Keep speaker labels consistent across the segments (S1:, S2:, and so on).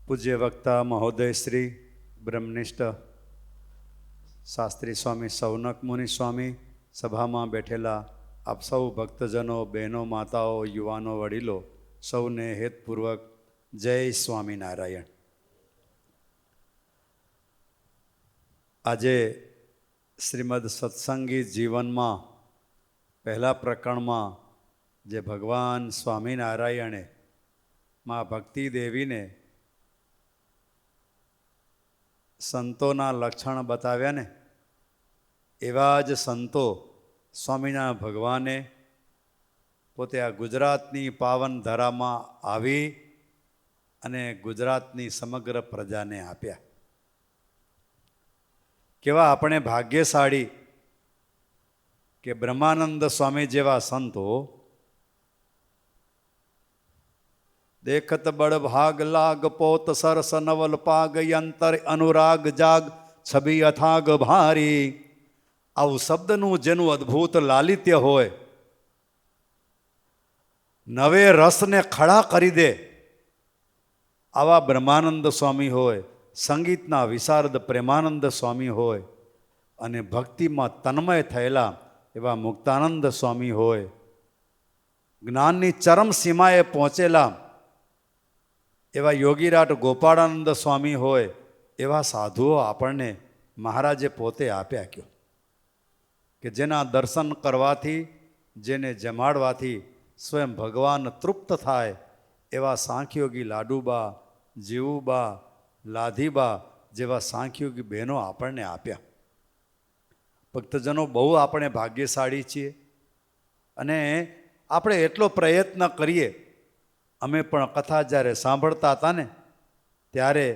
S1: પૂજ્ય વક્તા મહોદય શ્રી બ્રહ્મનિષ્ઠ શાસ્ત્રી સ્વામી સૌનક મુનિ સ્વામી, સભામાં બેઠેલા આપ સૌ ભક્તજનો, બહેનો, માતાઓ, યુવાનો, વડીલો, સૌને હેતપૂર્વક જય સ્વામિનારાયણ. આજે શ્રીમદ સત્સંગી જીવનમાં પહેલા પ્રકરણમાં જે ભગવાન સ્વામિનારાયણે મા ભક્તિ દેવીને સંતોના લક્ષણ બતાવ્યા ને, એવા જ સંતો સ્વામિનારાયણ ભગવાને પોતે આ ગુજરાતની પાવન ધરામાં આવી અને ગુજરાતની સમગ્ર પ્રજાને આપ્યા. કેવા આપણે ભાગ્યશાળી કે બ્રહ્માનંદ સ્વામી જેવા સંતો દેખત બળ ભાગ લાગ પોત સરસ નવલ પાગ યંતર અનુરાગ જાગ છબી અથાગ ભારી. આવું શબ્દનું જેનું અદ્ભુત લાલિત્ય હોય, નવે રસને ખડા કરી દે, આવા બ્રહ્માનંદ સ્વામી હોય, સંગીતના વિશારદ પ્રેમાનંદ સ્વામી હોય, અને ભક્તિમાં તન્મય થયેલા એવા મુક્તાનંદ સ્વામી હોય, જ્ઞાનની ચરમ સીમાએ પહોંચેલા એવા યોગીરાટ ગોપાળાનંદ સ્વામી હોય, એવા સાધુઓ આપણને મહારાજે પોતે આપ્યા. ક્યો કે જેના દર્શન કરવાથી, જેને જમાડવાથી સ્વયં ભગવાન તૃપ્ત થાય, એવા સાંખ્યોગી લાડુબા, જીવુબા, લાધીબા જેવા સાંખ્યોગી બહેનો આપણને આપ્યા. ભક્તજનો, બહુ આપણે ભાગ્યશાળી છીએ. અને આપણે એટલો પ્રયત્ન કરીએ. અમે પણ કથા જ્યારે સાંભળતા હતા ને, ત્યારે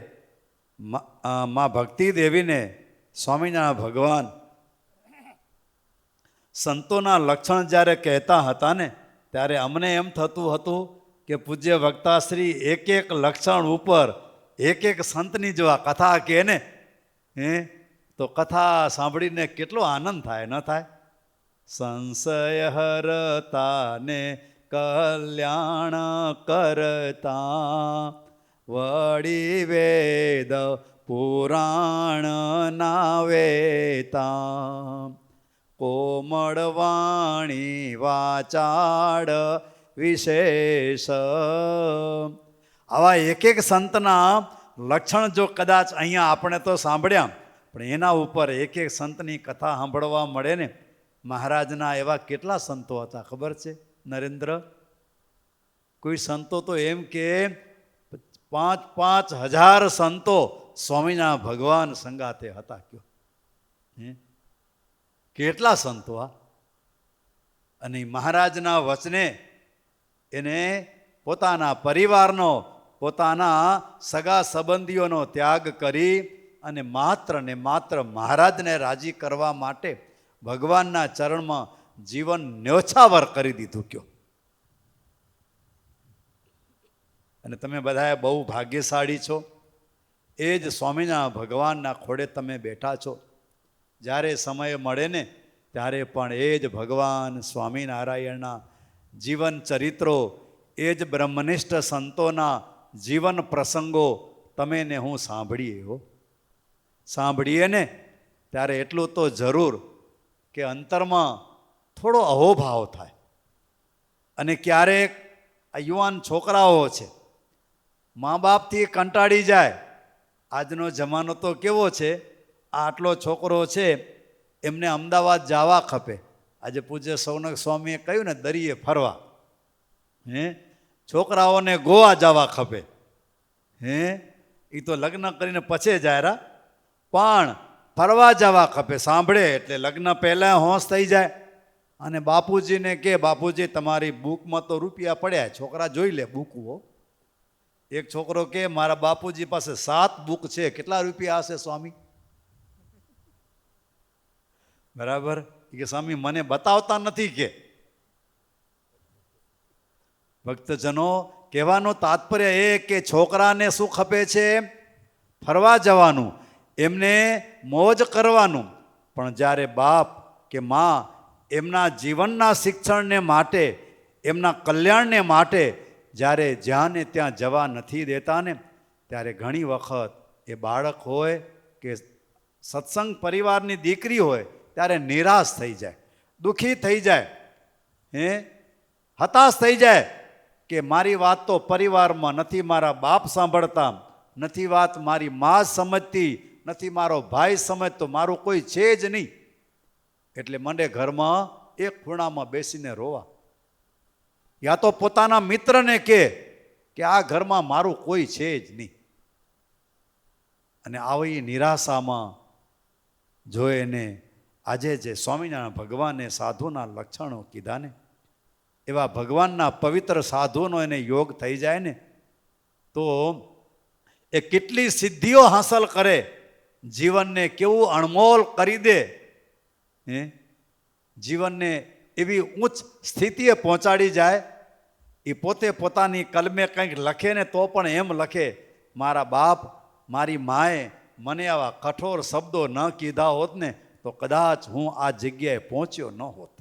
S1: મા ભક્તિ દેવીને સ્વામિનારાયણ ભગવાન સંતોના લક્ષણ જ્યારે કહેતા હતા ને, ત્યારે અમને એમ થતું હતું કે પૂજ્ય વક્તાશ્રી એક એક લક્ષણ ઉપર એક એક સંતની જો આ કથા કહે ને, તો કથા સાંભળીને કેટલો આનંદ થાય, ન થાય? સંશય હરતા ને કલ્યાણ કરતા વળી વેદ પુરાણ નાવેતા કોમળ વાણી વાચાડ વિશેષ. આવા એક એક સંતના લક્ષણ જો કદાચ અહીંયા આપણે તો સાંભળ્યા, પણ એના ઉપર એક એક સંતની કથા સાંભળવા મળે ને, મહારાજના એવા કેટલા સંતો હતા ખબર છે નરેન્દ્ર? કોઈ સંતો તો એમ કે 5,000 સંતો સ્વામિનારાયણ ભગવાન સંગાતે હતા. કયો કેટલા સંતો! અને મહારાજના વચને એને પોતાના પરિવારનો, પોતાના સગા સંબંધીઓનો ત્યાગ કરી અને માત્ર ને માત્ર મહારાજને રાજી કરવા માટે ભગવાનના ચરણમાં જીવન ન્યોછાવર કરી દીધું. કયો અને તમે બધાએ બહુ ભાગ્યશાળી છો. એ જ સ્વામિનારાયણ ભગવાનના ખોડે તમે બેઠા છો. જ્યારે સમય મળે ને, ત્યારે પણ એ જ ભગવાન સ્વામિનારાયણના જીવન ચરિત્રો, એ જ બ્રહ્મનિષ્ઠ સંતોના જીવન પ્રસંગો તમે ને હું સાંભળીએ ને, ત્યારે એટલું તો જરૂર કે અંતરમાં થોડો અહોભાવ થાય. અને ક્યારેક આ યુવાન છોકરાઓ છે, મા બાપથી કંટાળી જાય. આજનો જમાનો તો કેવો છે, આટલો છોકરો છે એમને અમદાવાદ જવા ખપે. આજે પૂજ્ય સૌનક સ્વામીએ કહ્યું ને, દરિયે ફરવા. છોકરાઓને ગોવા જવા ખપે. એ તો લગ્ન કરીને પછી જાય, પણ ફરવા જવા ખપે. સાંભળે એટલે લગ્ન પહેલાં હોશ થઈ જાય. અને બાપુજીને કે, બાપુજી તમારી બુકમાં તો રૂપિયા પડ્યા. છોકરા જોઈ લે બુકવો. એક છોકરો કે, મારા બાપુજી પાસે 7 બુક છે, કેટલા રૂપિયા હશે સ્વામી? બરાબર કે સ્વામી મને બતાવતા નથી. કે ભક્તજનો, કહેવાનો તાત્પર્ય એ કે છોકરાને શું ખપે છે? ફરવા જવાનું, એમને મોજ કરવાનું. પણ જ્યારે બાપ કે મા એમના જીવનના શિક્ષણને માટે, એમના કલ્યાણને માટે જ્યારે જ્યાં ને ત્યાં જવા નથી દેતા ને, ત્યારે ઘણી વખત એ બાળક હોય કે સત્સંગ પરિવારની દીકરી હોય ત્યારે નિરાશ થઈ જાય, દુઃખી થઈ જાય, હતાશ થઈ જાય કે મારી વાત તો પરિવારમાં નથી મારા બાપ સાંભળતા, નથી વાત મારી મા સમજતી, નથી મારો ભાઈ સમજતો, મારું કોઈ છે જ નહીં. એટલે મને ઘરમાં એક ખૂણામાં બેસીને રોવા, યા તો પોતાના મિત્રને કે આ ઘરમાં મારું કોઈ છે જ નહીં. અને આવી નિરાશામાં જો એને આજે જે સ્વામિનારાયણ ભગવાને સાધુના લક્ષણો કીધા ને, એવા ભગવાનના પવિત્ર સાધુનો એને યોગ થઈ જાય ને, તો એ કેટલી સિદ્ધિઓ હાંસલ કરે, જીવનને કેવું અણમોલ કરી દે, જીવનને એવી ઉચ્ચ સ્થિતિએ પહોંચાડી જાય. એ પોતે પોતાની કલમે કંઈક લખે ને તો પણ એમ લખે, મારા બાપ મારી માએ મને આવા કઠોર શબ્દો ન કીધા હોત ને તો કદાચ હું આ જગ્યાએ પહોંચ્યો ન હોત.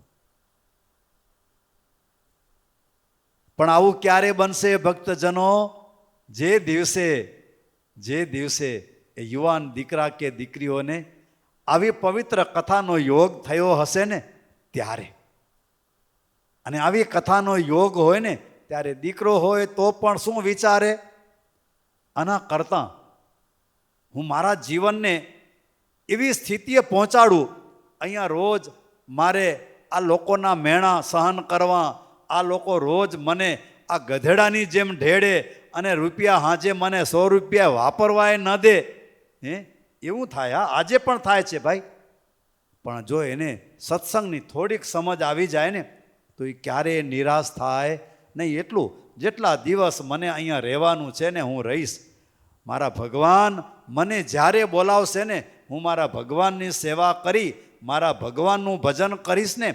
S1: પણ આવું ક્યારે બનશે ભક્તજનો? જે દિવસે એ યુવાન દીકરા કે દીકરીઓને આવી પવિત્ર કથાનો યોગ થયો હશે ને ત્યારે. અને આવી કથાનો યોગ હોય ને ત્યારે દીકરો હોય તો પણ શું વિચારે, આના કરતાં હું મારા જીવનને એવી સ્થિતિએ પહોંચાડું, અહીંયા રોજ મારે આ લોકોના મેણા સહન કરવા, આ લોકો રોજ મને આ ગધેડાની જેમ ઢેડે અને રૂપિયા હાજે મને 100 રૂપિયા વાપરવાય ન દે, એવું થાય. આજે પણ થાય છે ભાઈ. પણ જો એને સત્સંગની થોડીક સમજ આવી જાય ને તો એ ક્યારેય નિરાશ થાય નહીં. એટલું જેટલા દિવસ મને અહીંયા રહેવાનું છે ને હું રહીશ. મારા ભગવાન મને જ્યારે બોલાવશે ને હું મારા ભગવાનની સેવા કરી, મારા ભગવાનનું ભજન કરીશ ને,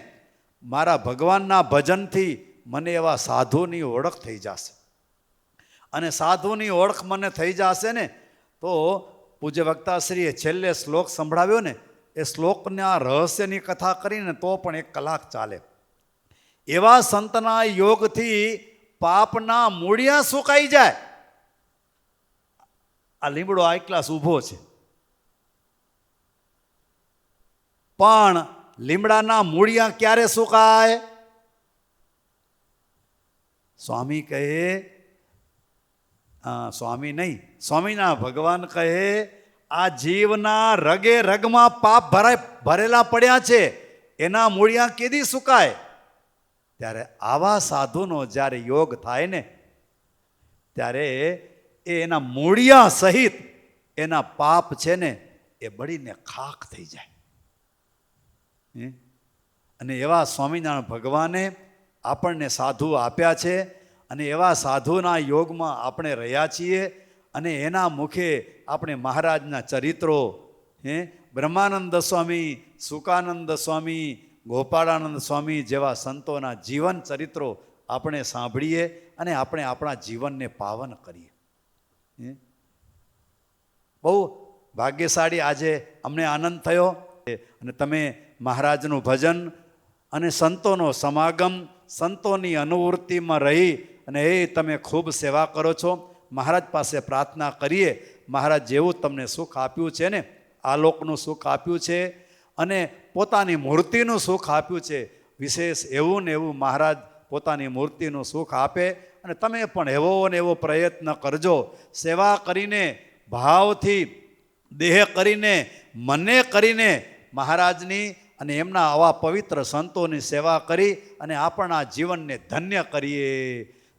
S1: મારા ભગવાનના ભજનથી મને એવા સાધુની ઓળખ થઈ જશે. અને સાધુની ઓળખ મને થઈ જશે ને તો પૂજ્ય વક્તાશ્રીએ છેલ્લે શ્લોક સંભળાવ્યો ને, એ શ્લોકના રહસ્યની કથા કરીને તો પણ 1 કલાક ચાલે. એવા સંતના યોગથી પાપના મૂળિયા સુકાઈ જાય. આ લીમડો આ ક્લાસ ઊભો છે, પણ લીમડાના મૂળિયા ક્યારે સુકાય? સ્વામી કહે, સ્વામી નહીં, સ્વામીના ભગવાન કહે, આ જીવના રગે રગમાં પાપ ભરેલા પડ્યા છે, એના મૂળિયા કેદી સુકાય? ત્યારે આવા સાધુનો જ્યારે યોગ થાય ને ત્યારે એના મૂળિયા સહિત એના પાપ છે ને એ બળીને ખાખ થઈ જાય. અને એવા સ્વામિનારાયણ ભગવાને આપણને સાધુ આપ્યા છે અને એવા સાધુના યોગમાં આપણે રહ્યા છીએ. અને એના મુખે આપણે મહારાજના ચરિત્રો, બ્રહ્માનંદ સ્વામી, સુકાનંદ સ્વામી, ગોપાળાનંદ સ્વામી જેવા સંતોના જીવન ચરિત્રો આપણે સાંભળીએ અને આપણે આપણા જીવનને પાવન કરીએ. બહુ ભાગ્યશાળી આજે અમને આનંદ થયો. અને તમે મહારાજનું ભજન અને સંતોનો સમાગમ, સંતોની અનુવૃત્તિમાં રહી અને તમે ખૂબ સેવા કરો છો. મહારાજ પાસે પ્રાર્થના કરીએ, મહારાજ જેવું તમને સુખ આપ્યું છે ને, આલોકનું સુખ આપ્યું છે અને પોતાની મૂર્તિનું સુખ આપ્યું છે, વિશેષ એવું ને એવું મહારાજ પોતાની મૂર્તિનું સુખ આપે. અને તમે પણ એવો ને એવો પ્રયત્ન કરજો. સેવા કરીને, ભાવથી, દેહ કરીને, મને કરીને મહારાજની અને એમના આવા પવિત્ર સંતોની સેવા કરી અને આપણા જીવનને ધન્ય કરીએ.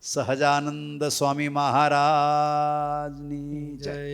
S1: સહજાનંદ સ્વામી મહારાજની જય.